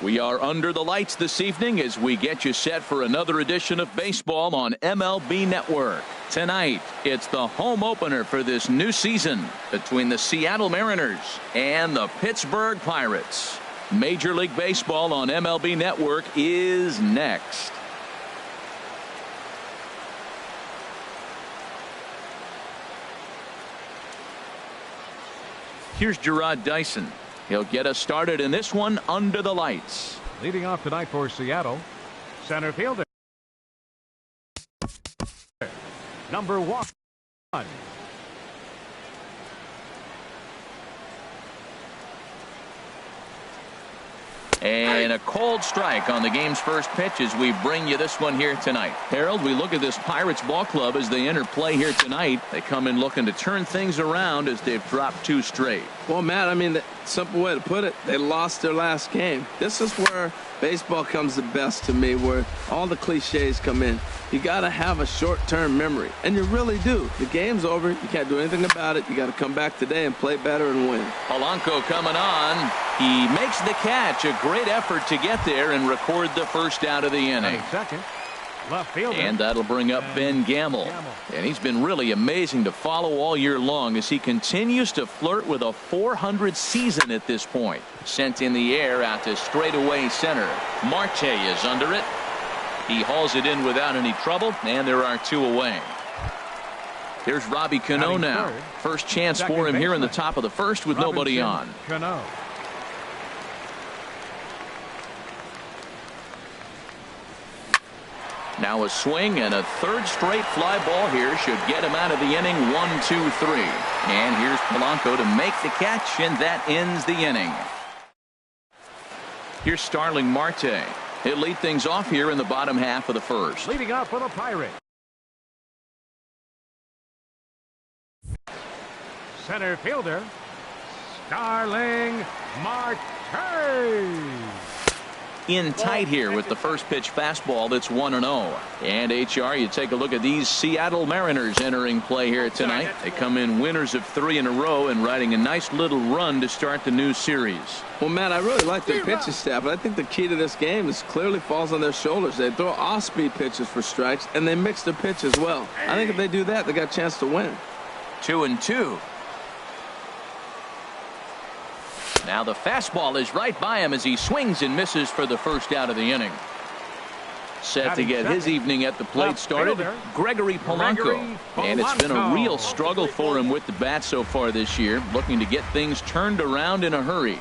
We are under the lights this evening as we get you set for another edition of baseball on MLB Network. Tonight, it's the home opener for this new season between the Seattle Mariners and the Pittsburgh Pirates. Major League Baseball on MLB Network is next. Here's Gerard Dyson. He'll get us started in this one under the lights. Leading off tonight for Seattle, center fielder, number 1. And a cold strike on the game's first pitch as we bring you this one here tonight. Harold, we look at this Pirates ball club as they enter play here tonight. They come in looking to turn things around as they've dropped 2 straight. Well, Matt, I mean, the simple way to put it, they lost their last game. This is where baseball comes the best to me, where all the cliches come in. You got to have a short-term memory, and you really do. The game's over. You can't do anything about it. You got to come back today and play better and win. Polanco coming on. He makes the catch. A great effort to get there and record the first out of the inning. Second, left fielder. And that'll bring up Ben Gamble. And he's been really amazing to follow all year long as he continues to flirt with a .400 season at this point. Sent in the air out to straightaway center. Marte is under it. He hauls it in without any trouble, and there are 2 away. Here's Robbie Cano now. First chance for him here in the top of the first with nobody on. Cano. Now a swing and a 3rd straight fly ball here should get him out of the inning. 1, 2, 3. And here's Polanco to make the catch, and that ends the inning. Here's Starling Marte. He'll lead things off here in the bottom half of the first. Leading off for the Pirates, center fielder, Starling Marte. In tight here with the first pitch fastball that's 1-0. And HR, you take a look at these Seattle Mariners entering play here tonight. They come in winners of 3 in a row and riding a nice little run to start the new series. Well, Matt, I really like their pitching staff, but I think the key to this game is clearly falls on their shoulders. They throw off-speed pitches for strikes, and they mix their pitch as well. I think if they do that, they got a chance to win. 2-2. Now the fastball is right by him as he swings and misses for the first out of the inning. Set to get his evening at the plate started, Gregory Polanco. And it's been a real struggle for him with the bat so far this year, looking to get things turned around in a hurry.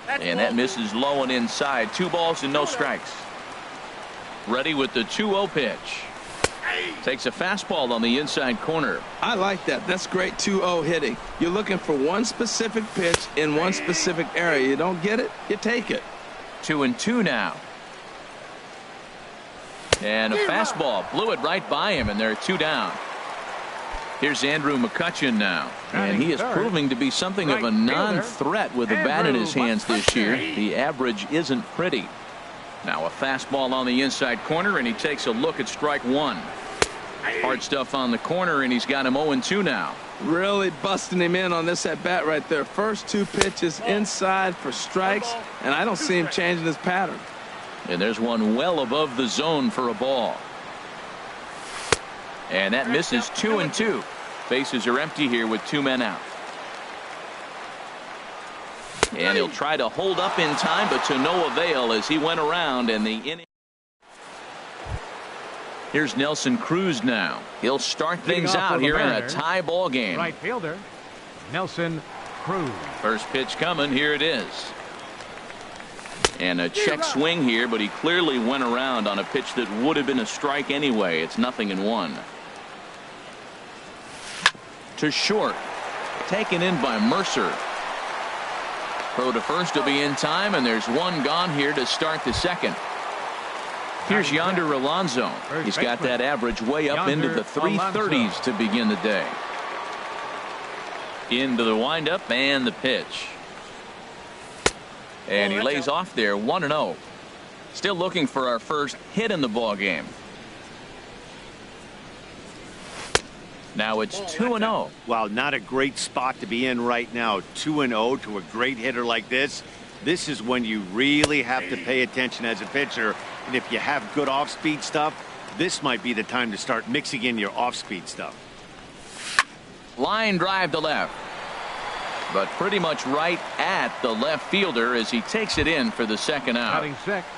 And that misses low and inside. 2 balls and no strikes. Ready with the 2-0 pitch. Takes a fastball on the inside corner. I like that. That's great 2-0 hitting. You're looking for one specific pitch in one specific area. You don't get it, you take it. 2-2 now. And a fastball blew it right by him, and there are 2 down. Here's Andrew McCutchen now. And he is proving to be something of a non-threat with a bat in his hands this year. The average isn't pretty. Now a fastball on the inside corner, and he takes a look at strike 1. Hard stuff on the corner, and he's got him 0-2 now. Really busting him in on this at bat right there. First 2 pitches inside for strikes, and I don't see him changing his pattern. And there's one well above the zone for a ball. And that misses. 2-2. Bases are empty here with 2 men out. And he'll try to hold up in time, but to no avail as he went around in the inning. Here's Nelson Cruz now. He'll start things out here in a tie ball game. Right fielder, Nelson Cruz. First pitch coming. Here it is. And a check swing here, but he clearly went around on a pitch that would have been a strike anyway. It's 0-1. To short. Taken in by Mercer. Throw to first will be in time, and there's 1 gone here to start the second. Here's Yonder Alonso. He's got that average way up into the 330s to begin the day. Into the windup and the pitch. And he lays off there. 1-0. Still looking for our first hit in the ball game. Now it's 2-0. Well, not a great spot to be in right now. 2-0 to a great hitter like this. This is when you really have to pay attention as a pitcher. And if you have good off-speed stuff, this might be the time to start mixing in your off-speed stuff. Line drive to left, but pretty much right at the left fielder as he takes it in for the second out. Batting sixth.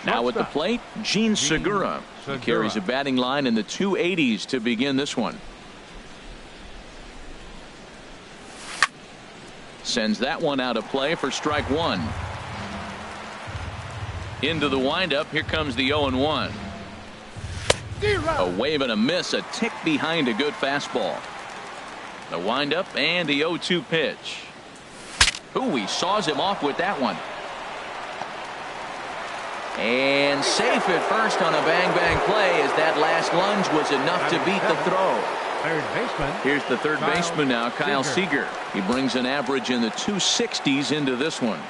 Now at the Shortstop. plate, Gene Segura. He carries a batting line in the 280s to begin this one. Sends that one out of play for strike one. Into the windup. Here comes the 0-1. A wave and a miss, a tick behind a good fastball. The windup and the 0-2 pitch. Ooh, he saws him off with that one. And safe at first on a bang-bang play as that last lunge was enough to beat the throw. Third baseman. Here's the third baseman now, Kyle Seager. He brings an average in the 260s into this one.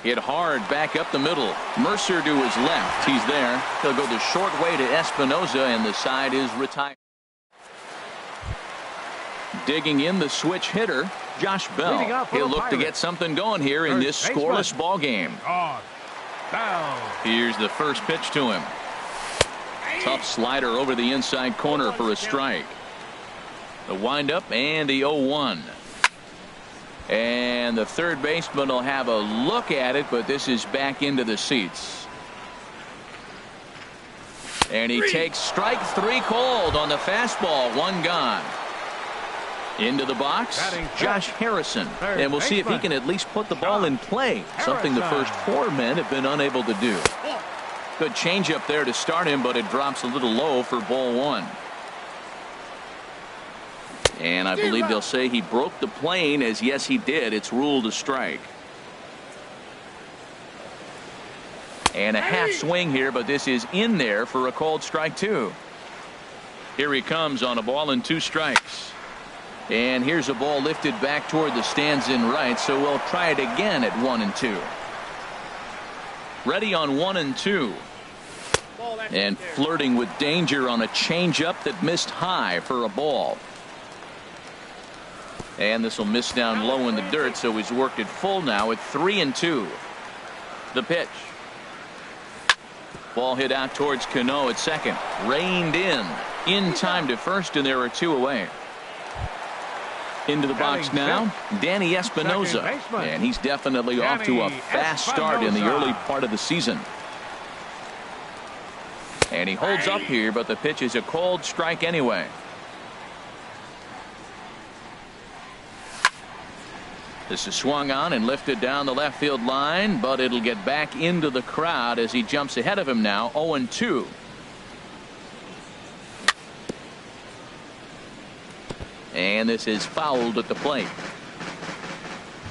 Hit hard back up the middle. Mercer to his left. He's there. He'll go the short way to Espinoza, and the side is retired. Digging in the switch hitter, Josh Bell. He'll look to get something going here in this scoreless ball game. Here's the first pitch to him. Tough slider over the inside corner for a strike. The windup and the 0-1. And the third baseman will have a look at it, but this is back into the seats. And he takes strike three cold on the fastball. One gone. Into the box, Josh Harrison. And we'll see if he can at least put the ball in play, something the first four men have been unable to do. Good changeup there to start him, but it drops a little low for ball one. And I believe they'll say he broke the plane, as yes he did. It's ruled a strike. And a half swing here, but this is in there for a called strike two. Here he comes on a ball and two strikes. And here's a ball lifted back toward the stands in right, so we'll try it again at 1-2. Ready on 1-2. And flirting with danger on a changeup that missed high for a ball. And this will miss down low in the dirt, so he's worked it full now at 3-2. The pitch. Ball hit out towards Cano at second. Reined in time to first, and there are two away. Into the box now, Danny Espinoza. And he's definitely off to a fast start in the early part of the season. And he holds up here, but the pitch is a called strike anyway. This is swung on and lifted down the left field line, but it'll get back into the crowd as he jumps ahead of him now, 0-2. And this is fouled at the plate.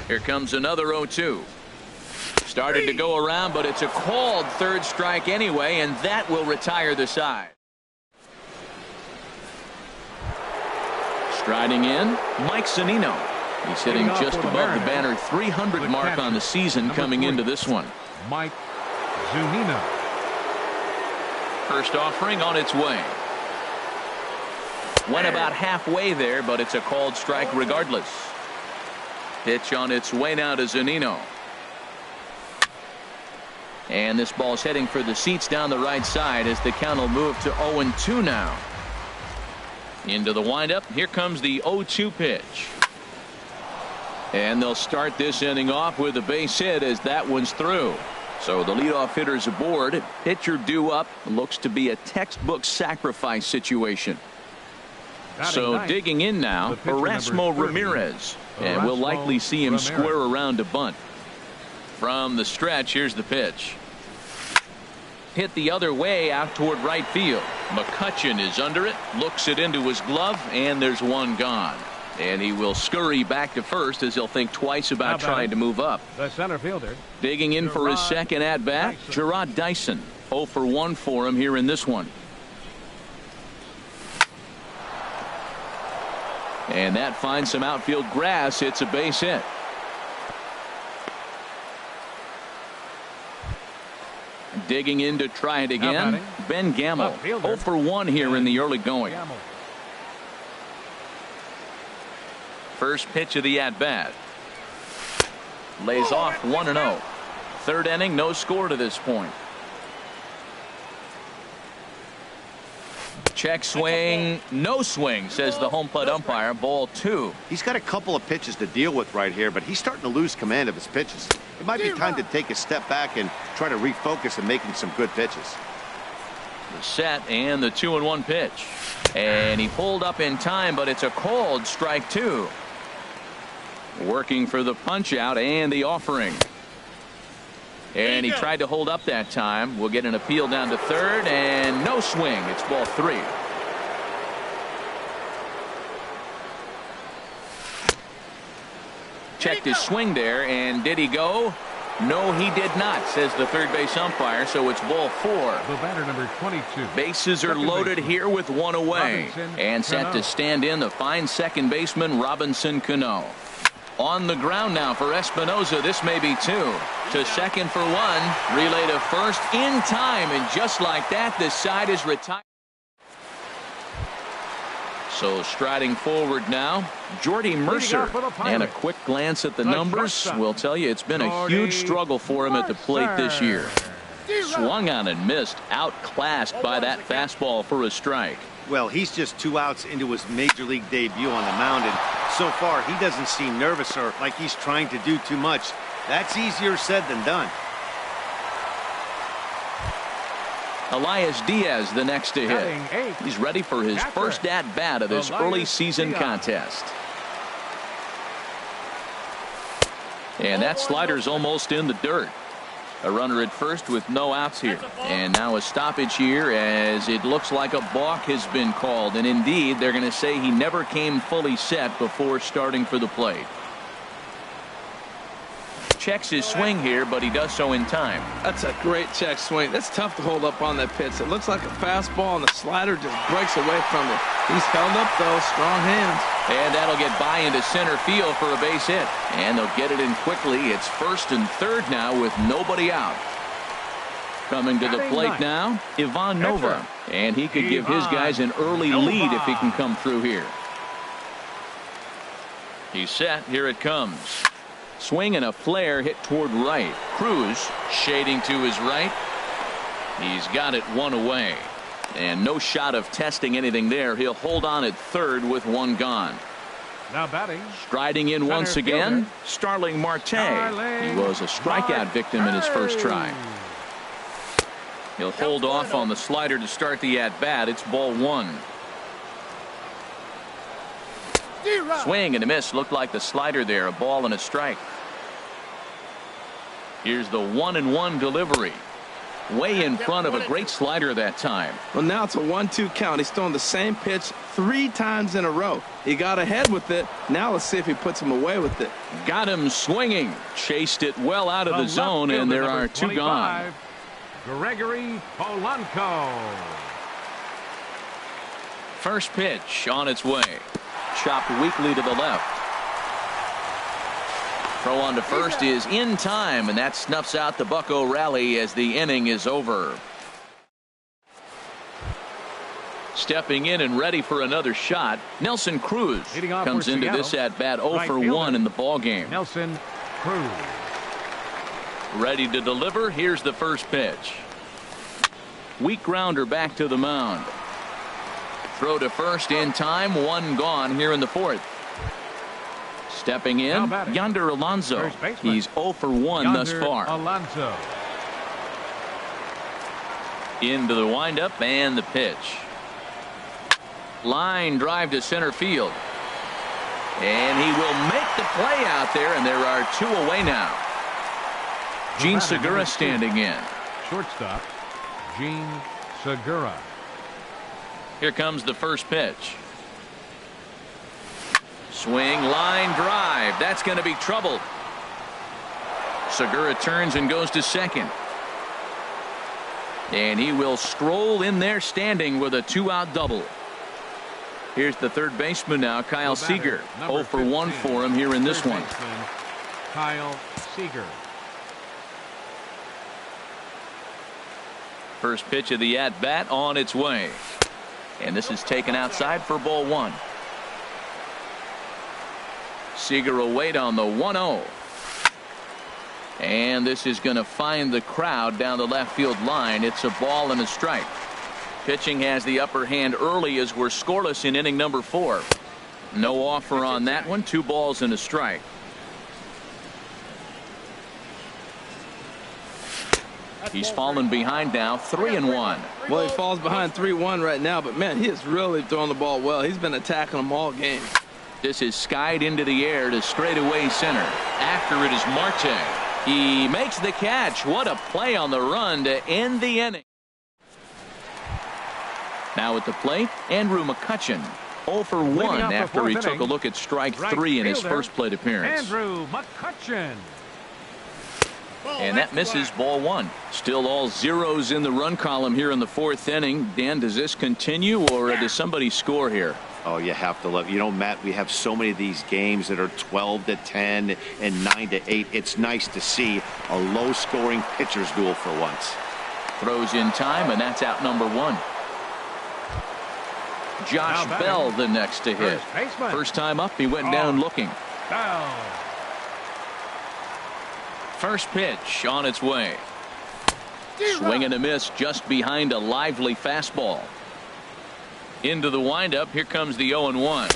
Here comes another 0-2. Started to go around, but it's a called third strike anyway, and that will retire the side. Striding in, Mike Zunino. He's hitting just above the banner 300 mark on the season coming into this one. Mike Zunino. First offering on its way. Went about halfway there, but it's a called strike regardless. Pitch on its way now to Zunino. And this ball's heading for the seats down the right side as the count will move to 0-2 now. Into the windup. Here comes the 0-2 pitch. And they'll start this inning off with a base hit as that one's through. So the leadoff hitter's aboard. Pitcher due up. Looks to be a textbook sacrifice situation. So digging in now, Erasmo Ramirez. And we'll likely see him square around to bunt. From the stretch, here's the pitch. Hit the other way out toward right field. McCutchen is under it, looks it into his glove, and there's one gone. And he will scurry back to first as he'll think twice about trying to move up. The center fielder. Digging in for his second at-bat, Gerard Dyson. 0 for 1 for him here in this one. And that finds some outfield grass. It's a base hit. Digging in to try it again, Ben Gamble. 0 for 1 here in the early going. First pitch of the at-bat. lays off 1-0. Third inning, no score to this point. Check swing, no swing, says the home plate umpire. Ball 2. He's got a couple of pitches to deal with right here, but he's starting to lose command of his pitches. It might be time to take a step back and try to refocus and making some good pitches. The set and the 2-1 pitch. And he pulled up in time, but it's a called strike 2. Working for the punch out and the offering. And he tried to hold up that time. We'll get an appeal down to third, and no swing. It's ball 3. Checked his swing there, and did he go? No, he did not, says the third base umpire, so it's ball 4. The batter, number 22. Bases are loaded here with one away. And set to stand in the fine second baseman, Robinson Cano. On the ground now for Espinosa. This may be 2. To second for 1. Relay to first in time. And just like that, the side is retired. So striding forward now, Jordy Mercer. And a quick glance at the numbers will tell you it's been a huge struggle for him at the plate this year. Swung on and missed. Outclassed by that fastball for a strike. Well, he's just 2 outs into his major league debut on the mound, and so far he doesn't seem nervous or like he's trying to do too much. That's easier said than done. Elias Diaz the next to hit. He's ready for his first at-bat of this early season contest. And that slider's almost in the dirt. A runner at first with no outs here. And now a stoppage here as it looks like a balk has been called. And indeed, they're going to say he never came fully set before starting for the plate. Checks his swing here, but he does so in time. That's a great check swing. That's tough to hold up on that pitch. It looks like a fastball, and the slider just breaks away from it. He's held up, though. Strong hands. And that'll get by into center field for a base hit. And they'll get it in quickly. It's first and third now with nobody out. Coming to the plate now, Ivan Nova. And he could give his guys an early lead if he can come through here. He's set. Here it comes. Swing and a flare hit toward right. Cruz shading to his right. He's got it 1 away. And no shot of testing anything there. He'll hold on at third with 1 gone. Now batting. Striding in once again, Starling Marte. He was a strikeout victim in his first try. He'll hold off on the slider to start the at-bat. It's ball 1. Swing and a miss. Looked like the slider there. A ball and a strike. Here's the 1-1 delivery. Way in front of a great slider that time. Well, now it's a 1-2 count. He's throwing the same pitch 3 times in a row. He got ahead with it. Now let's see if he puts him away with it. Got him swinging. Chased it well out of the zone, and there are 2 gone. Gregory Polanco. First pitch on its way. Chopped weakly to the left. Throw on to first is in time, and that snuffs out the Bucco rally as the inning is over. Stepping in and ready for another shot, Nelson Cruz comes into this at bat 0 for 1 in the ball game. Nelson Cruz. Ready to deliver. Here's the first pitch. Weak grounder back to the mound. Throw to first in time. 1 gone here in the 4th. Stepping in, Yonder Alonso. He's 0 for 1 thus far. Alonso. Into the windup and the pitch. Line drive to center field. And he will make the play out there, and there are 2 away now. Gene Segura standing in. Shortstop, Gene Segura. Here comes the first pitch. Swing, line drive. That's going to be trouble. Segura turns and goes to second. And he will stroll in there standing with a 2-out double. Here's the third baseman now, Kyle Seager. 0 for 1 for him here in this one. Kyle Seager. First pitch of the at-bat on its way. And this is taken outside for ball 1. Seager will wait on the 1-0. And this is going to find the crowd down the left field line. It's a ball and a strike. Pitching has the upper hand early as we're scoreless in inning number 4. No offer on that one. 2 balls and a strike. He's fallen behind now, 3-1. Well, he falls behind 3-1 right now, but man, he is really throwing the ball well. He's been attacking them all game. This is skied into the air to straightaway center. After it is Marte. He makes the catch. What a play on the run to end the inning. Now at the plate, Andrew McCutchen. 0 for 1 after he took a look at strike 3 in his first plate appearance. Andrew McCutchen. And that misses, ball 1. Still all zeros in the run column here in the 4th inning. Dan, does this continue or does somebody score here? Oh, you have to love. You know, Matt, we have so many of these games that are 12-10 and 9-8. It's nice to see a low-scoring pitcher's duel for once. Throws in time, and that's out number 1. Josh Bell the next to hit. First time up, he went down looking. Bell. First pitch on its way. Swing and a miss just behind a lively fastball. Into the windup. Here comes the 0-1.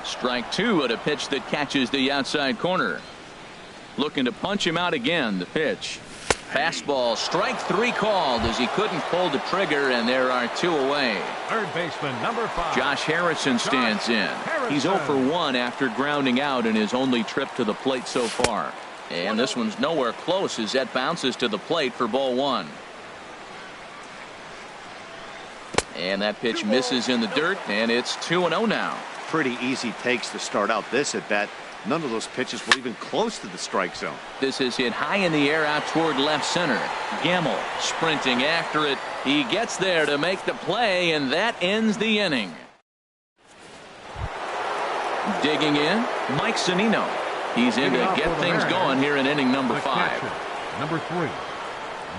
Strike 2 at a pitch that catches the outside corner. Looking to punch him out again. The pitch. Fastball. Strike 3 called as he couldn't pull the trigger, and there are 2 away. Third baseman number 5. Josh Harrison stands in. He's 0 for 1 after grounding out in his only trip to the plate so far. And this one's nowhere close as that bounces to the plate for ball 1. And that pitch misses in the dirt, and it's 2-0 now. Pretty easy takes to start out this at bat. None of those pitches were even close to the strike zone. This is hit high in the air out toward left center. Gamble sprinting after it. He gets there to make the play, and that ends the inning. Digging in, Mike Zunino. He's in to get things going here in inning number 5. Number 3,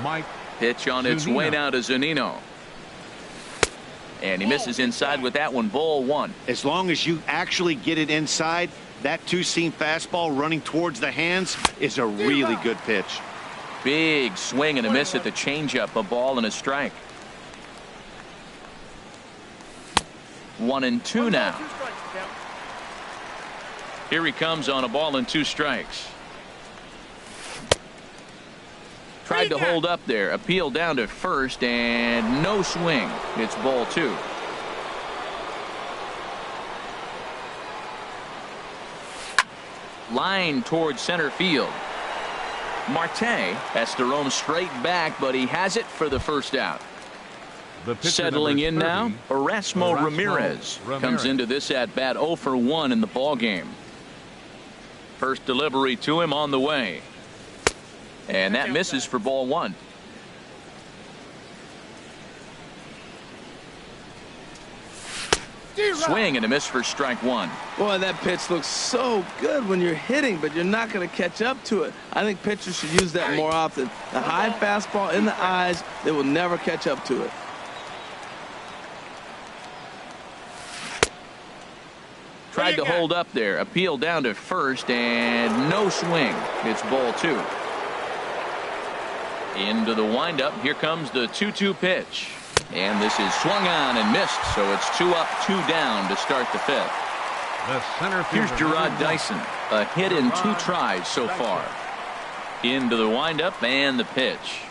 Mike. Pitch on its way now to Zunino. And he misses inside with that one, ball 1. As long as you actually get it inside, that 2-seam fastball running towards the hands is a really good pitch. Big swing and a miss at the changeup, a ball and a strike. 1-2 now. Here he comes on a ball and 2 strikes. Tried to hold up there. Appeal down to first and no swing. It's ball 2. Line towards center field. Marte has to roam straight back, but he has it for the first out. Settling in now, Erasmo Ramirez comes into this at bat 0 for 1 in the ball game. First delivery to him on the way. And that misses for ball 1. Swing and a miss for strike 1. Boy, that pitch looks so good when you're hitting, but you're not going to catch up to it. I think pitchers should use that more often. The high fastball in the eyes, they will never catch up to it. Tried to hold up there. Appeal down to first and no swing. It's ball 2. Into the windup. Here comes the 2-2 pitch. And this is swung on and missed. So it's 2 up, 2 down to start the 5th. The center Here's Gerard Dyson. A hit in 2 tries so far. Into the windup and the pitch.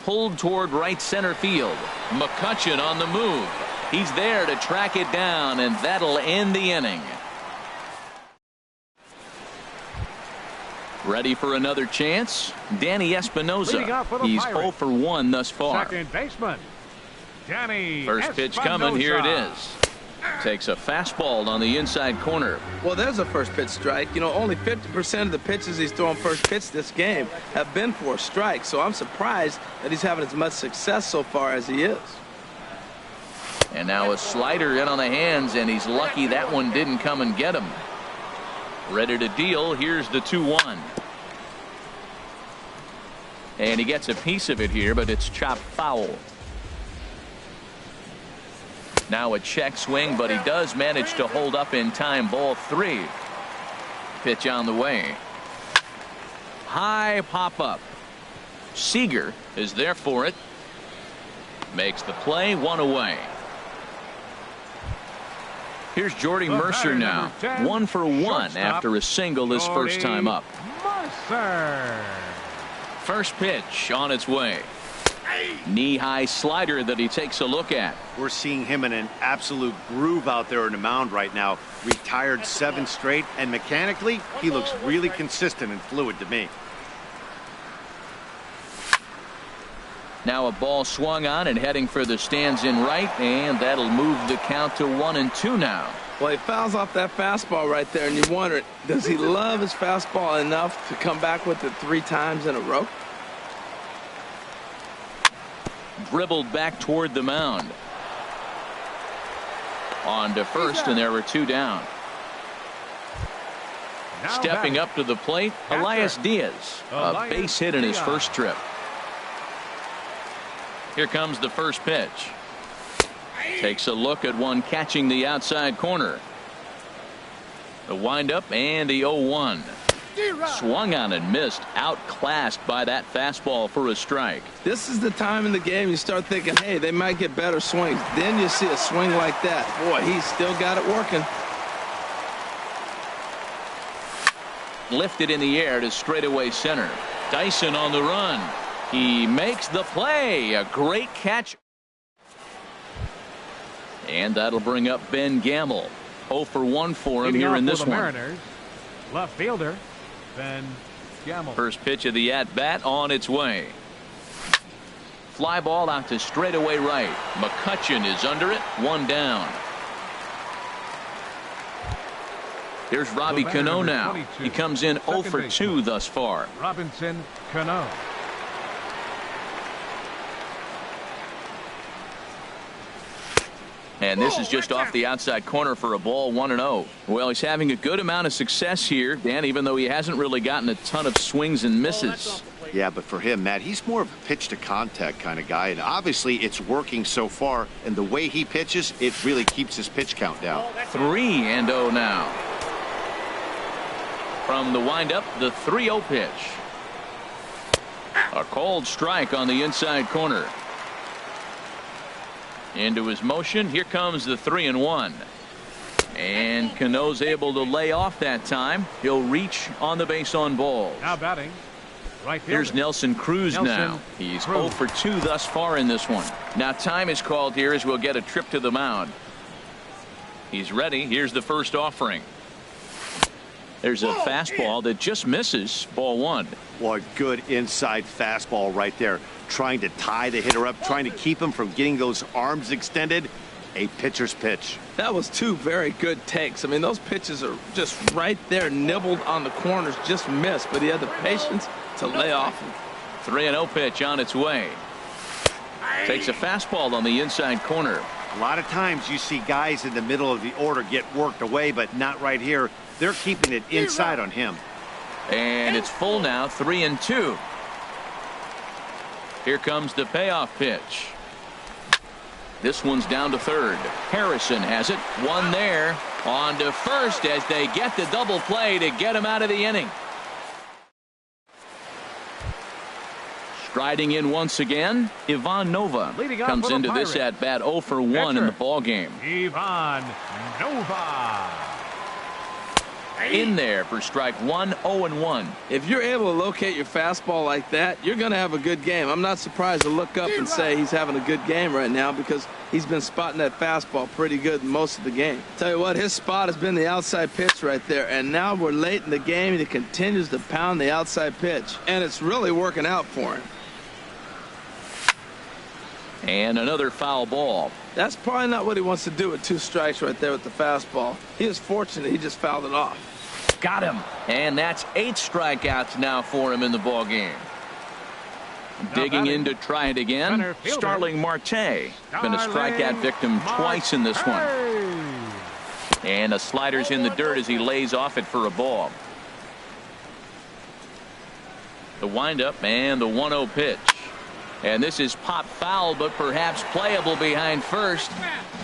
Pulled toward right center field. McCutchen on the move. He's there to track it down, and that'll end the inning. Ready for another chance? Danny Espinosa. He's 0 for 1 thus far. Second baseman, Danny First pitch coming. Here it is. Takes a fastball on the inside corner. Well, there's a first pitch strike. You know, only 50% of the pitches he's throwing first pitch this game have been for a strike. So I'm surprised that he's having as much success so far as he is. And now a slider in on the hands, and he's lucky that one didn't come and get him. Ready to deal. Here's the 2-1. And he gets a piece of it here, but it's chopped foul. Now a check swing, but he does manage to hold up in time. Ball 3. Pitch on the way. High pop-up. Seager is there for it. Makes the play, one away. Here's Jordy Mercer now. 1 for 1 after a single his first time up. Mercer. First pitch on its way. Knee-high slider that he takes a look at. We're seeing him in an absolute groove out there in the mound right now. Retired 7 straight, and mechanically, he looks really consistent and fluid to me. Now a ball swung on and heading for the stands in right, and that'll move the count to 1-2 now. Well, he fouls off that fastball right there, and you wonder, does he love his fastball enough to come back with it 3 times in a row? Dribbled back toward the mound. On to first, and there were 2 down. Stepping up to the plate, Elias Diaz. A base hit in his first trip. Here comes the first pitch. Takes a look at one catching the outside corner. The windup and the 0-1. Swung on and missed. Outclassed by that fastball for a strike. This is the time in the game you start thinking, hey, they might get better swings. Then you see a swing like that. Boy, he's still got it working. Lifted in the air to straightaway center. Dyson on the run. He makes the play. A great catch. And that'll bring up Ben Gamble. 0 for 1 for him here in this one. Mariners, left fielder Ben Gamble. First pitch of the at-bat on its way. Fly ball out to straightaway right. McCutchen is under it. 1 down. Here's Robbie Cano now. He comes in 0 for 2 thus far. Robinson Cano. And this is just off the outside corner for a ball, 1-0. Well, he's having a good amount of success here, Dan, even though he hasn't really gotten a ton of swings and misses. Yeah, but for him, Matt, he's more of a pitch to contact kind of guy, and obviously it's working so far, and the way he pitches, it really keeps his pitch count down. 3-0 now. From the windup, the 3-0 pitch. A cold strike on the inside corner. Into his motion. Here comes the 3-1. And Cano's able to lay off that time. He'll reach on the base on balls. Now batting. Right Here's Nelson Cruz now. He's 0 for 2 thus far in this one. Now time is called here as we'll get a trip to the mound. He's ready. Here's the first offering. There's a fastball that just misses. Ball 1. What good inside fastball right there. Trying to tie the hitter up, trying to keep him from getting those arms extended. A pitcher's pitch. That was 2 very good takes. I mean, those pitches are just right there, nibbled on the corners, just missed, but he had the patience to lay off him. 3-0 pitch on its way. Takes a fastball on the inside corner. A lot of times you see guys in the middle of the order get worked away, but not right here. They're keeping it inside on him. And it's full now, 3-2. Here comes the payoff pitch. This one's down to third. Harrison has it. 1 there. On to first as they get the double play to get him out of the inning. Striding in once again, Ivan Nova comes into this at bat 0 for 1 in the ball game. Ivan Nova. In there for strike 1, 0-1. If you're able to locate your fastball like that, you're going to have a good game. I'm not surprised to look up and say he's having a good game right now because he's been spotting that fastball pretty good most of the game. Tell you what, his spot has been the outside pitch right there, and now we're late in the game and he continues to pound the outside pitch, and it's really working out for him. And another foul ball. That's probably not what he wants to do with 2 strikes right there with the fastball. He was fortunate he just fouled it off. Got him. And that's 8 strikeouts now for him in the ball game. Digging in to try it again. Starling Marte. Been a strikeout victim twice in this one. And a slider's in the dirt as he lays off it for a ball. The windup and the 1-0 pitch. And this is pop foul, but perhaps playable behind first.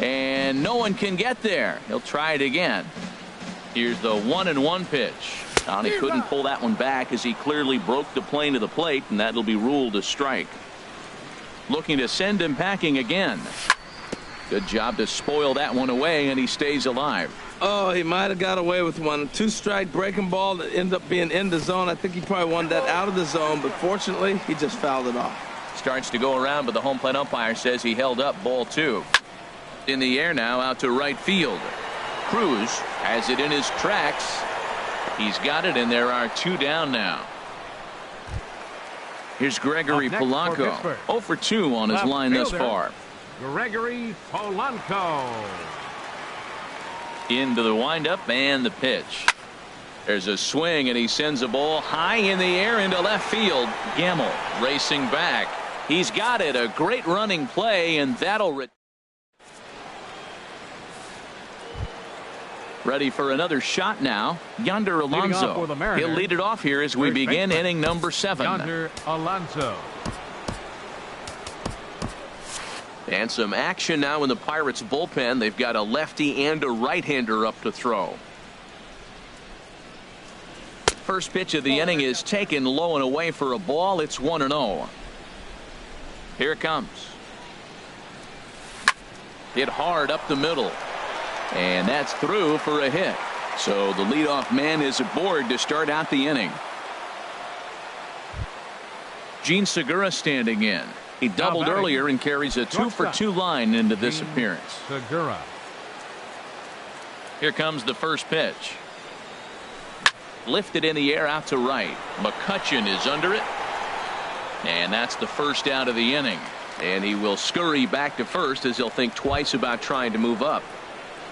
And no one can get there. He'll try it again. Here's the 1-1 pitch. And he couldn't pull that one back as he clearly broke the plane to the plate, and that'll be ruled a strike. Looking to send him packing again. Good job to spoil that one away, and he stays alive. Oh, he might have got away with one. 2-strike breaking ball that ended up being in the zone. I think he probably wanted that out of the zone, but fortunately, he just fouled it off. Starts to go around, but the home plate umpire says he held up ball 2. In the air now, out to right field. Cruz has it in his tracks. He's got it, and there are 2 down now. Here's Gregory Polanco. 0 for 2 on his line thus far. Gregory Polanco. Into the windup and the pitch. There's a swing, and he sends a ball high in the air into left field. Gamble racing back. He's got it. A great running play, and that'll ready for another shot now. Yonder Alonso. He'll lead it off here as we begin inning number 7. Yonder Alonso. And some action now in the Pirates bullpen. They've got a lefty and a right-hander up to throw. First pitch of the inning is taken low and away for a ball. It's 1-0. Here it comes. Hit hard up the middle. And that's through for a hit. So the leadoff man is aboard to start out the inning. Gene Segura standing in. He doubled earlier and carries a 2 for 2 line into this appearance. Segura. Here comes the first pitch. Lifted in the air out to right. McCutchen is under it. And that's the first out of the inning. And he will scurry back to first as he'll think twice about trying to move up.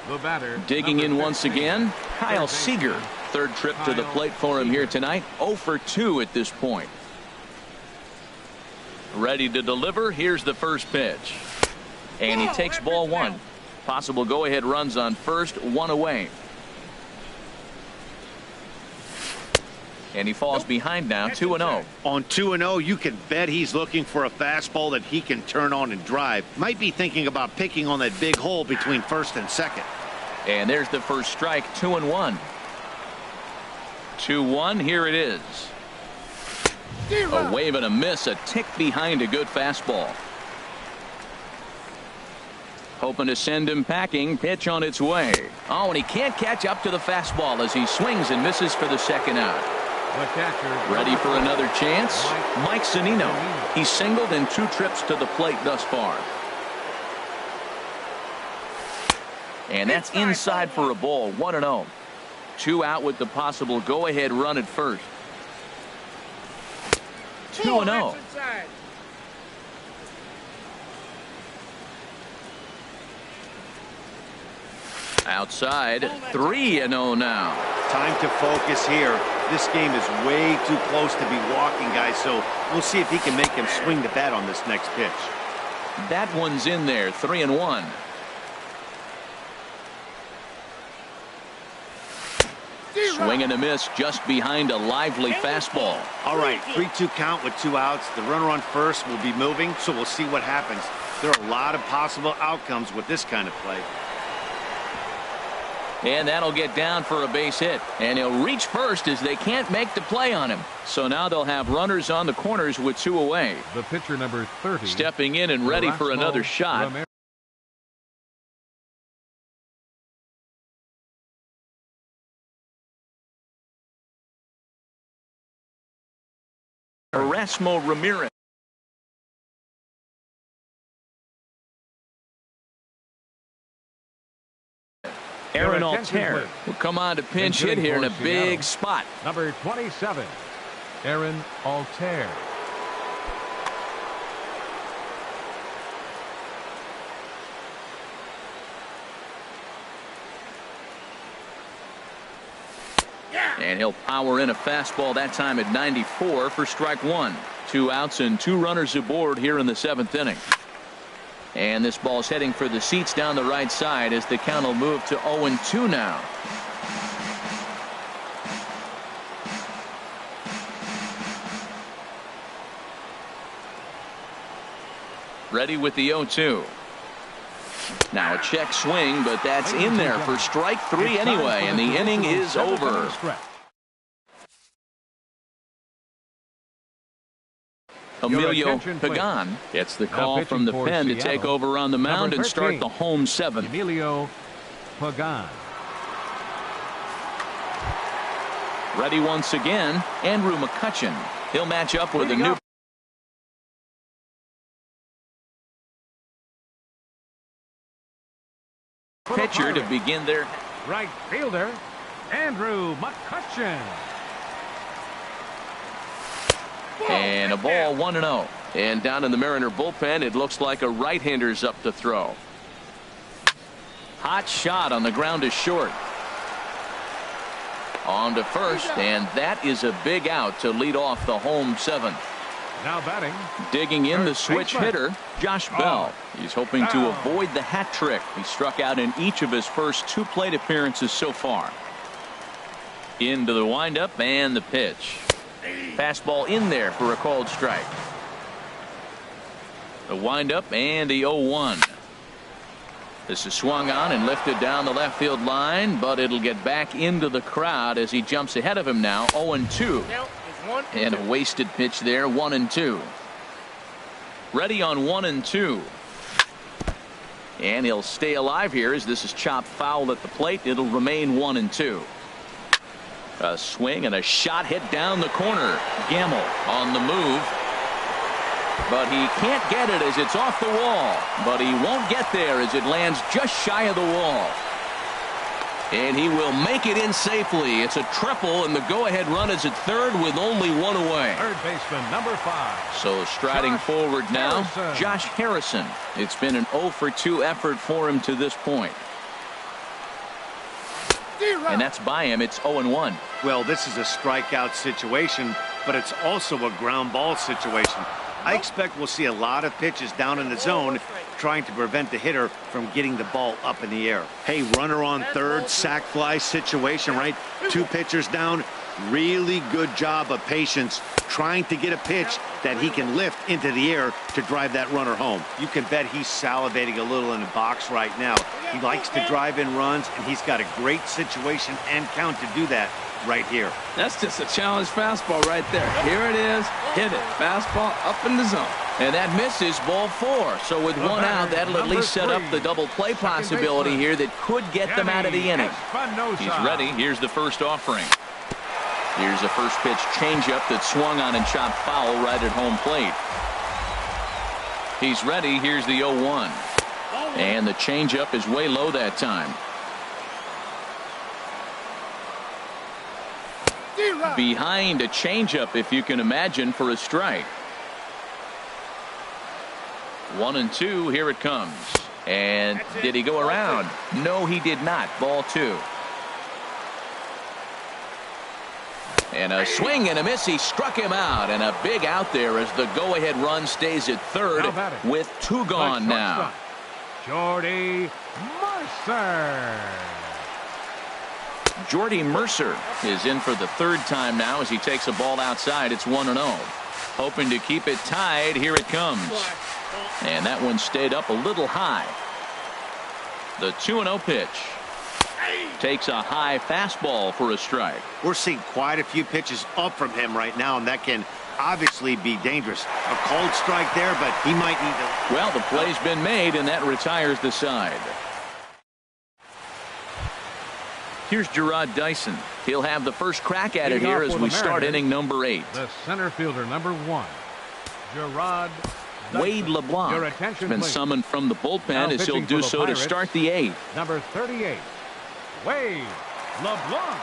The batter, digging in once again, Kyle Seager. Third trip to the plate for him here tonight. 0 for 2 at this point. Ready to deliver. Here's the first pitch. And he takes ball 1. Possible go-ahead runs on first, 1 away. And he falls behind now, 2-0. On 2-0, you can bet he's looking for a fastball that he can turn on and drive. Might be thinking about picking on that big hole between first and second. And there's the first strike, 2-1. 2-1, here it is. A wave and a miss, a tick behind a good fastball. Hoping to send him packing. Pitch on its way. Oh, and he can't catch up to the fastball as he swings and misses for the second out. Ready for another chance? Mike Zunino. He's singled in 2 trips to the plate thus far. And that's inside for a ball, 1-0. 2 out with the possible go-ahead run at first. 2-0. Outside, 3-0 now. Time to focus here. This game is way too close to be walking, guys, so we'll see if he can make him swing the bat on this next pitch. That one's in there, 3-1. Swing and a miss just behind a lively fastball. All right, 3-2 count with 2 outs. The runner on first will be moving, so we'll see what happens. There are a lot of possible outcomes with this kind of play. And that'll get down for a base hit. And he'll reach first as they can't make the play on him. So now they'll have runners on the corners with 2 away. The pitcher number 30. Stepping in and ready for another shot. Erasmo Ramirez. Aaron Altair will come on to pinch hit here in a big spot. Number 27, Aaron Altair. And he'll power in a fastball that time at 94 for strike 1. 2 outs and 2 runners aboard here in the 7th inning. And this ball's heading for the seats down the right side as the count will move to 0-2 now. Ready with the 0-2. Now a check swing, but that's in there for strike 3 anyway, and the inning is over. Emilio Pagan gets the call from the pen to take over on the mound and start the home seventh. Emilio Pagan. Ready once again, Andrew McCutchen. He'll match up with a new pitcher to begin their right fielder, Andrew McCutchen. And a ball 1-0. And down in the Mariner bullpen, it looks like a right-hander's up to throw. Hot shot on the ground to short. On to first, and that is a big out to lead off the home seventh. Now batting. Digging in the switch hitter, Josh Bell. He's hoping to avoid the hat trick. He struck out in each of his first 2 plate appearances so far. Into the windup and the pitch. Fastball in there for a called strike. The windup and the 0-1. This is swung on and lifted down the left field line, but it'll get back into the crowd as he jumps ahead of him now. 0-2. And a wasted pitch there. 1-2. Ready on 1-2. And he'll stay alive here as this is chopped foul at the plate. It'll remain 1-2. A swing and a shot hit down the corner. Gamble on the move. But he can't get it as it's off the wall. But he won't get there as it lands just shy of the wall. And he will make it in safely. It's a triple, and the go-ahead run is at third with only 1 away. Third baseman, number 5. So striding forward now, Josh Harrison. It's been an 0-for-2 effort for him to this point. And that's by him. It's 0-1. Well, this is a strikeout situation, but it's also a ground ball situation. I expect we'll see a lot of pitches down in the zone trying to prevent the hitter from getting the ball up in the air. Hey, runner on third, sac fly situation, right? 2 pitchers down. Really good job of patience trying to get a pitch that he can lift into the air to drive that runner home. You can bet he's salivating a little in the box right now. He likes to drive in runs, and he's got a great situation and count to do that right here. That's just a challenge fastball right there. Here it is. Hit it. Fastball up in the zone. And that misses, ball 4. So with 1 out, that'll at least set up the double play possibility here that could get them out of the inning. He's ready. Here's the first offering. Here's a first pitch changeup that swung on and chopped foul right at home plate. He's ready. Here's the 0-1. And the changeup is way low that time. Behind a changeup, if you can imagine, for a strike. 1-2. Here it comes. And did he go around? No, he did not. Ball 2. And a swing and a miss. He struck him out, and a big out there as the go-ahead run stays at third with 2 gone now. Jordy Mercer. Jordy Mercer is in for the 3rd time now as he takes a ball outside. It's 1-0. Hoping to keep it tied. Here it comes. And that one stayed up a little high. The 2-0 pitch. Takes a high fastball for a strike. We're seeing quite a few pitches up from him right now, and that can obviously be dangerous. A cold strike there, but he might need to. Well, the play's been made, and that retires the side. Here's Gerard Dyson. He'll have the first crack at it here as we start inning number 8. The center fielder, number 1, Gerard Wade LeBlanc has been summoned from the bullpen as he'll do so to start the 8th. Number 38, Wade LeBlanc.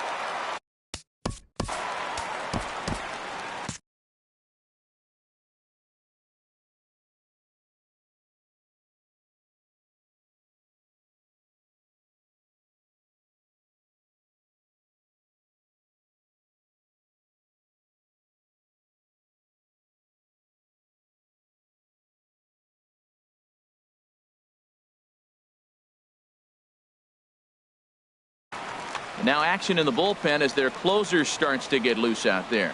Now action in the bullpen as their closer starts to get loose out there.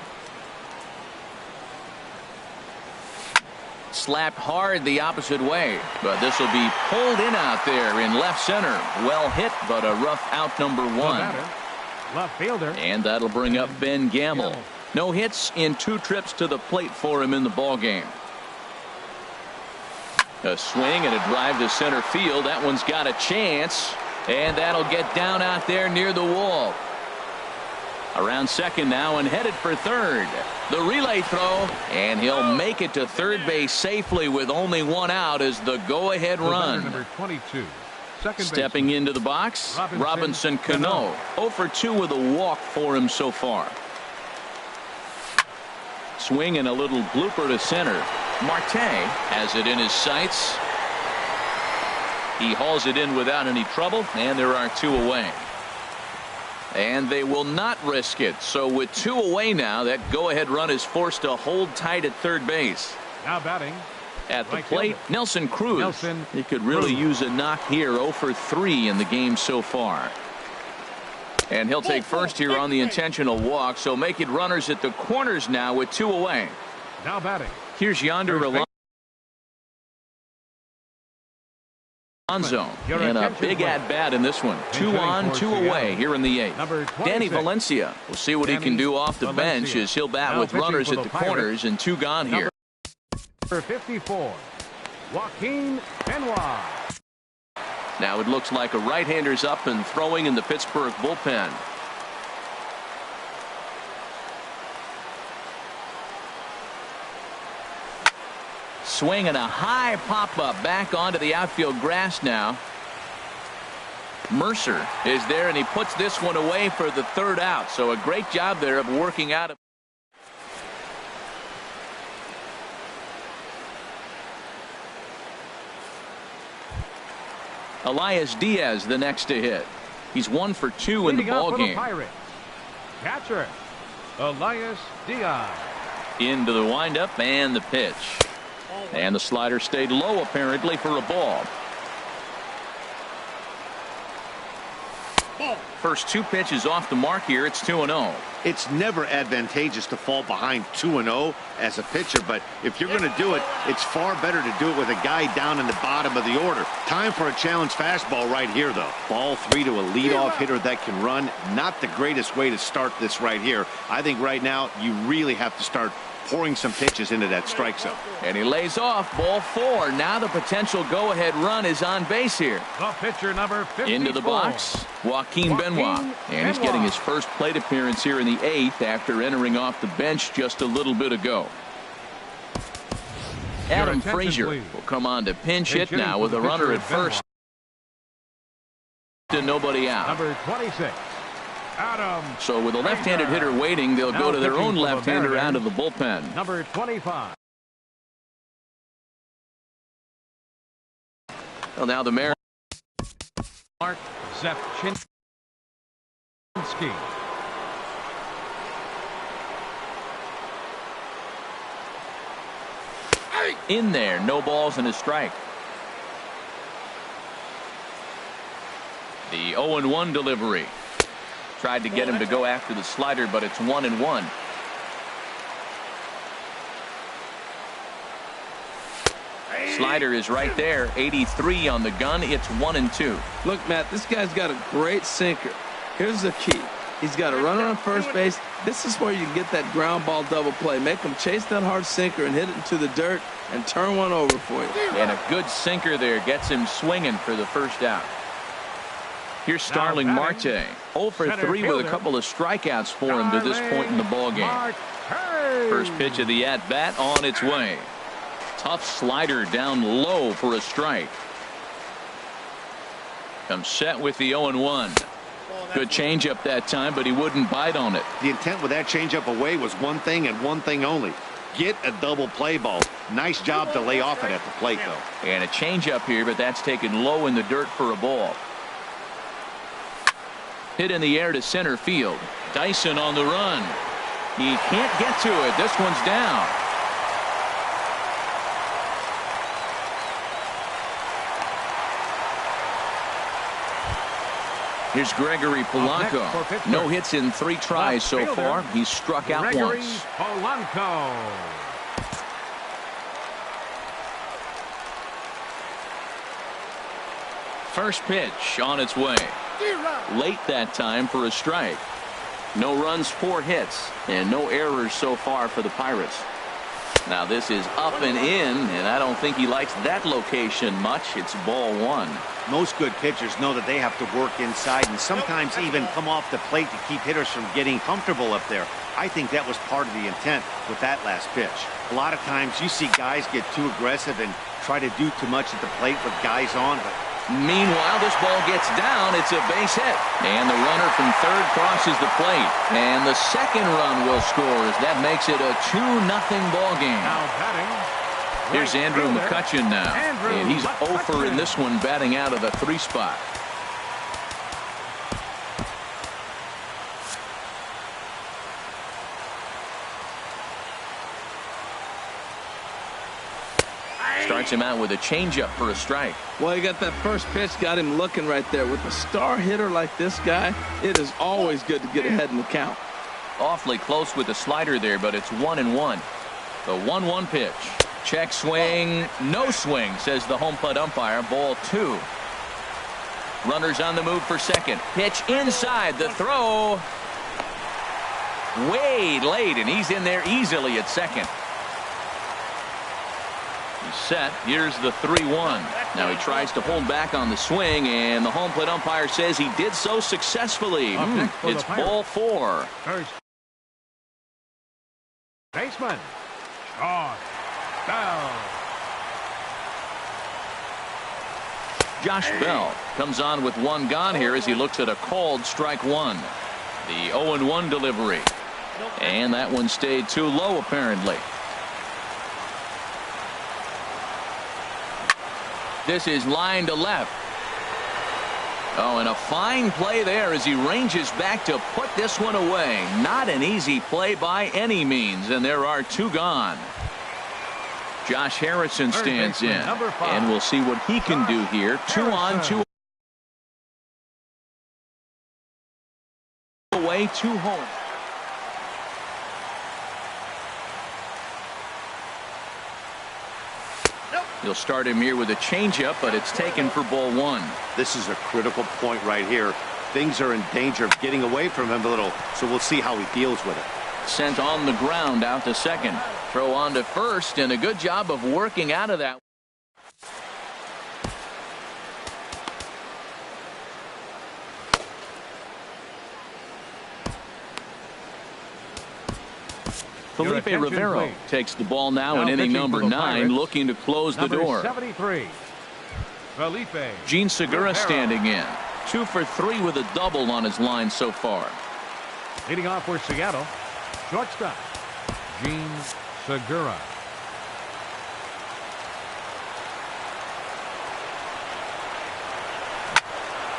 Slapped hard the opposite way, but this will be pulled in out there in left center. Well hit, but a rough out number 1. Left fielder. And that'll bring up Ben Gamble. No hits in 2 trips to the plate for him in the ball game. A swing and a drive to center field. That one's got a chance, and that'll get down out there near the wall. Around second now and headed for third. The relay throw, and he'll make it to third base safely with only one out as the go-ahead run. Number 22, stepping into the box, Robinson Cano. 0 for 2 with a walk for him so far. Swing and a little blooper to center. Marte has it in his sights. He hauls it in without any trouble, and there are 2 away. And they will not risk it. So with 2 away now, that go-ahead run is forced to hold tight at third base. Now batting at the plate, Nelson Cruz. He could really use a knock here. 0 for 3 in the game so far. And he'll take first here on the intentional walk. So making runners at the corners now with 2 away. Now batting. Here's Yonder Alonso, and a big at-bat in this one. 2 on, 2 away here in the 8th. Danny Valencia. We'll see what he can do off the bench as he'll bat with runners at the corners and 2 gone here. Number 54, Joaquin Benoit. Now it looks like a right-hander's up and throwing in the Pittsburgh bullpen. Swing and a high pop-up back onto the outfield grass now. Mercer is there, and he puts this one away for the 3rd out. So a great job there of working out. Elias Diaz the next to hit. He's 1 for 2 in the ball game. Catcher Elias Diaz. Into the windup and the pitch. And the slider stayed low apparently for a ball. First 2 pitches off the mark here. It's 2-0. It's never advantageous to fall behind 2-0 as a pitcher, but if you're going to do it, it's far better to do it with a guy down in the bottom of the order. Time for a challenge fastball right here, though. Ball 3 to a leadoff hitter that can run. Not the greatest way to start this right here. I think right now you really have to start pouring some pitches into that strike zone. And he lays off. Ball 4. Now the potential go-ahead run is on base here. The pitcher number 54. Into the box, Joaquin Benoit. And he's getting his first plate appearance here in the 8th after entering off the bench just a little bit ago. Adam Frazier will come on to pinch hit now with a runner at first. And nobody out. Number 26. Adam. So with a left-handed hitter waiting, they'll go to their own left-hander out of the bullpen. Number 25. Well, now the Mariners. Mark Zepchinski. In there, no balls and a strike. The 0-1 delivery. Tried to get him to go after the slider, but it's 1-1. Slider is right there. 83 on the gun. It's 1-2. Look, Matt, this guy's got a great sinker. Here's the key. He's got a runner on first base. This is where you get that ground ball double play. Make him chase that hard sinker and hit it into the dirt and turn one over for you. And a good sinker there gets him swinging for the first out. Here's Starling Marte. 0 for 3 with a couple of strikeouts for him to this point in the ball game. First pitch of the at-bat on its way. Tough slider down low for a strike. Comes set with the 0-1. Good changeup that time, but he wouldn't bite on it. The intent with that changeup away was one thing and one thing only. Get a double play ball. Nice job to lay off it at the plate, though. And a changeup here, but that's taken low in the dirt for a ball. Hit in the air to center field. Dyson on the run. He can't get to it. This one's down. Here's Gregory Polanco. No hits in 3 tries so far. He's struck out once. Polanco. First pitch on its way. Late that time for a strike. No runs, 4 hits, and no errors so far for the Pirates. Now this is up and in, and I don't think he likes that location much. It's ball one. Most good pitchers know that they have to work inside and sometimes even come off the plate to keep hitters from getting comfortable up there. I think that was part of the intent with that last pitch. A lot of times you see guys get too aggressive and try to do too much at the plate with guys on, but meanwhile, this ball gets down. It's a base hit. And the runner from third crosses the plate. And the second run will score as that makes it a 2-0 ball game. Now batting. Here's Andrew McCutcheon now. Andrew And he's McCutcheon. 0 for in this one, batting out of the 3 spot. Starts him out with a changeup for a strike. Well, he got that first pitch, got him looking right there. With a star hitter like this guy, it is always good to get ahead in the count. Awfully close with the slider there, but it's 1-1. The 1-1 pitch. Check swing, no swing, says the home plate umpire. Ball 2. Runners on the move for second. Pitch inside, the throw. Way late, and he's in there easily at second. He's set. Here's the 3-1. Now he tries to hold back on the swing, and the home plate umpire says he did so successfully. It's ball 4. First baseman, Josh Bell. Josh Bell comes on with 1 gone here as he looks at a called strike 1. The 0-1 delivery. And that one stayed too low apparently. This is line to left. Oh, and a fine play there as he ranges back to put this one away. Not an easy play by any means, and there are 2 gone. Josh Harrison stands in, and we'll see what he can do here. 2 on, 2 away, 2 home. He'll start him here with a changeup, but it's taken for ball 1. this is a critical point right here. Things are in danger of getting away from him a little, so we'll see how he deals with it. Sent on the ground out to second. Throw on to first, and a good job of working out of that. Felipe Rivero takes the ball now in inning number 9, looking to close the door. 73. Felipe Gene Segura standing in. 2 for 3 with a double on his line so far. leading off for Seattle. Shortstop, Gene Segura.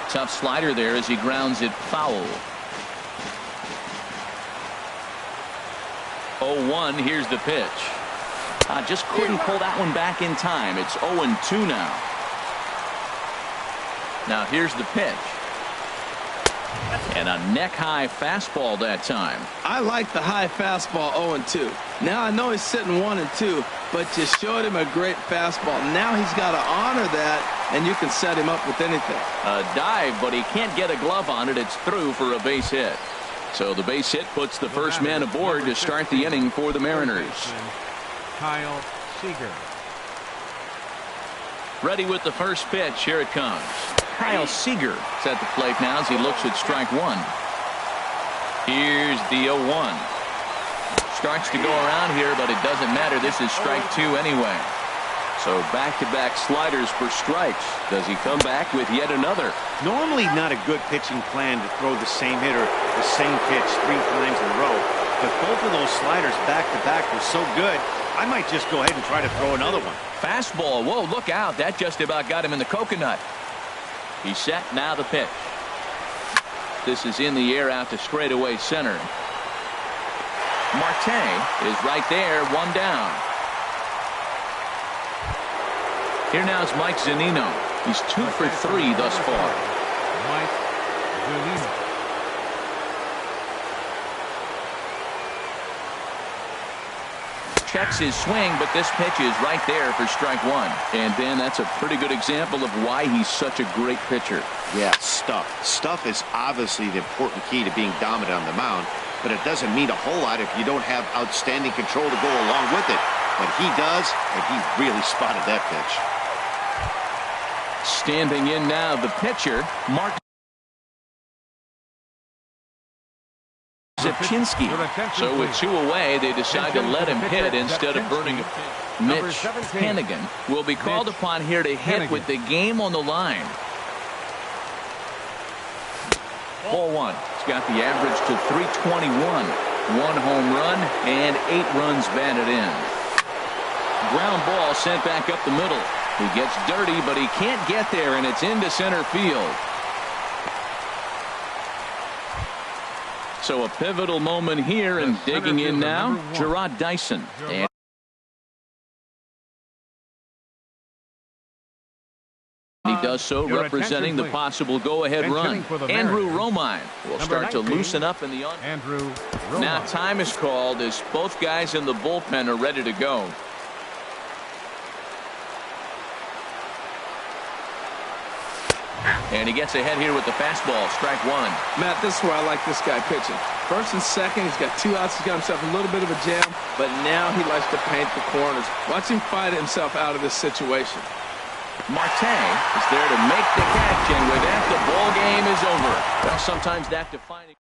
Tough slider there as he grounds it foul. 0-1. Here's the pitch. Just couldn't pull that one back in time. It's 0-2 now. Now here's the pitch. And a neck-high fastball that time. I like the high fastball 0-2. Now I know he's sitting 1-2, but you showed him a great fastball. Now he's got to honor that, and you can set him up with anything. A dive, but he can't get a glove on it. It's through for a base hit. So the base hit puts the first man aboard to start the inning for the Mariners. Kyle Seager. Ready with the first pitch. Here it comes. Kyle Seager is at the plate now as he looks at strike 1. Here's the 0-1. Starts to go around here, but it doesn't matter. This is strike 2 anyway. So back-to-back sliders for strikes. Does he come back with yet another? Normally not a good pitching plan to throw the same hitter the same pitch 3 times in a row. But both of those sliders back-to-back were so good, I might just go ahead and try to throw another one. Fastball. Whoa, look out. That just about got him in the coconut. He's set. Now the pitch. This is in the air out to straightaway center. Marte is right there. 1 down. Here now is Mike Zunino. He's 2 for 3 thus far. Mike Zunino. Checks his swing, but this pitch is right there for strike 1. And Ben, that's a pretty good example of why he's such a great pitcher. Yeah, stuff. Stuff is obviously the important key to being dominant on the mound, but it doesn't mean a whole lot if you don't have outstanding control to go along with it. but he does, and he really spotted that pitch. Standing in now, the pitcher, Mark Zipchinski. So with 2 away, they decide to let him hit instead of burning a pitch. Mitch Hennigan will be called upon here to hit with the game on the line. Ball 1. He's got the average to 321. 1 home run and 8 runs batted in. Ground ball sent back up the middle. He gets dirty, but he can't get there, and it's into center field. So a pivotal moment here, and digging in now, Gerard Dyson. And he does so representing the possible go-ahead run. Andrew Romine will start to loosen up in the on. Now time is called as both guys in the bullpen are ready to go. And he gets ahead here with the fastball. Strike 1. Matt, this is where I like this guy pitching. First and second, he's got 2 outs. He's got himself a little bit of a jam, but now he likes to paint the corners. Watch him fight himself out of this situation. Marte is there to make the catch, and with that, the ball game is over. Well, sometimes that defining.